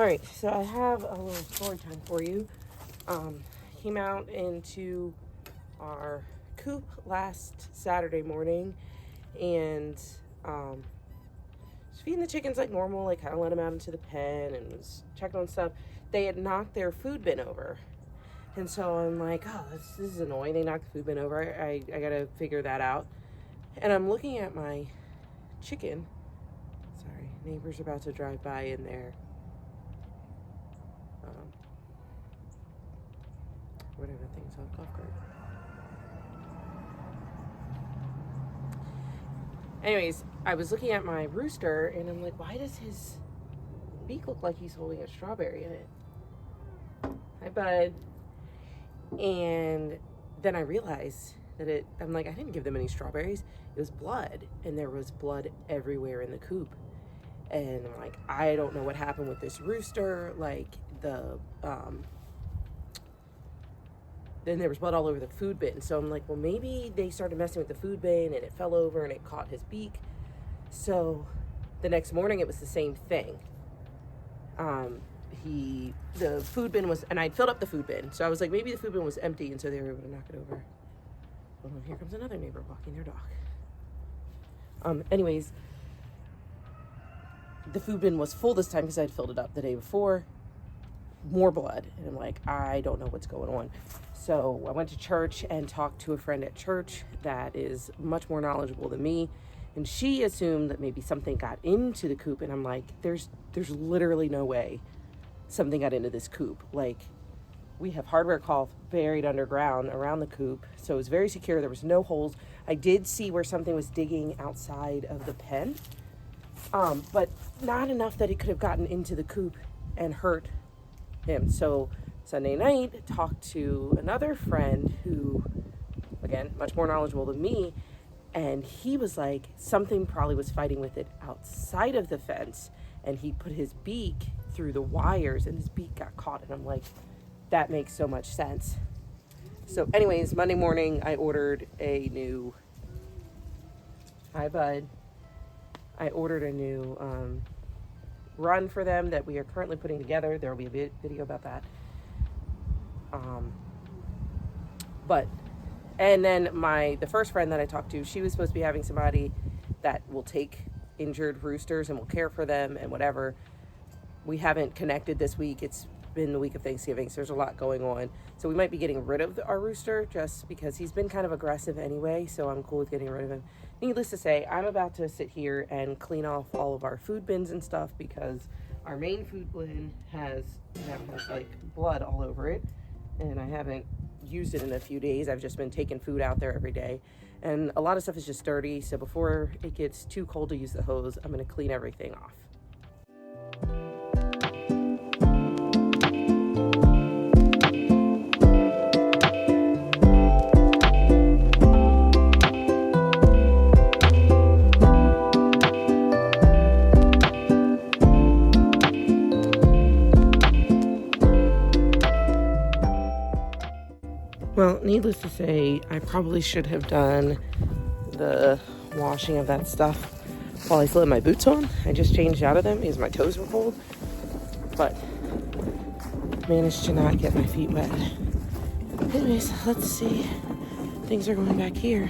All right, so I have a little story time for you. Came out into our coop last Saturday morning and was feeding the chickens like normal, like kind of let them out into the pen and was checking on stuff. They had knocked their food bin over. And so I'm like, oh, this is annoying. They knocked the food bin over. I got to figure that out. And I'm looking at my chicken. Sorry, neighbor's about to drive by in there. Whatever thing's on golf cart. Anyways, I was looking at my rooster and I'm like, why does his beak look like he's holding a strawberry in it? Hi, bud. And then I realized that I'm like, I didn't give them any strawberries. It was blood. And there was blood everywhere in the coop. And I'm like, I don't know what happened with this rooster. Like then there was blood all over the food bin. So I'm like, well, maybe they started messing with the food bin and it fell over and it caught his beak. So the next morning it was the same thing. The food bin was, and I'd filled up the food bin. So I was like, maybe the food bin was empty and so they were able to knock it over. Well, here comes another neighbor walking their dog. Anyways, the food bin was full this time because I'd filled it up the day before. More blood. And I'm like, I don't know what's going on. So I went to church and talked to a friend at church that is much more knowledgeable than me. And she assumed that maybe something got into the coop. And I'm like, there's literally no way something got into this coop. Like, we have hardware cloth buried underground around the coop. So it was very secure. There was no holes. I did see where something was digging outside of the pen. But not enough that it could have gotten into the coop and hurt him. So Sunday night, talked to another friend who, again, much more knowledgeable than me, and he was like, something probably was fighting with it outside of the fence, and he put his beak through the wires and his beak got caught. And I'm like, that makes so much sense. So anyways, Monday morning I ordered a new hi bud I ordered a new run for them that we are currently putting together. There will be a video about that. And then the first friend that I talked to, she was supposed to be having somebody that will take injured roosters and will care for them and whatever. We haven't connected this week. It's been the week of Thanksgiving, so there's a lot going on. So we might be getting rid of our rooster just because he's been kind of aggressive anyway, so I'm cool with getting rid of him. Needless to say, I'm about to sit here and clean off all of our food bins and stuff because our main food bin has like blood all over it, and I haven't used it in a few days. I've just been taking food out there every day, and a lot of stuff is just dirty. So before it gets too cold to use the hose, I'm going to clean everything off. Well, needless to say, I probably should have done the washing of that stuff while I still had my boots on. I just changed out of them because my toes were cold, but managed to not get my feet wet. Anyways, let's see. Things are going back here.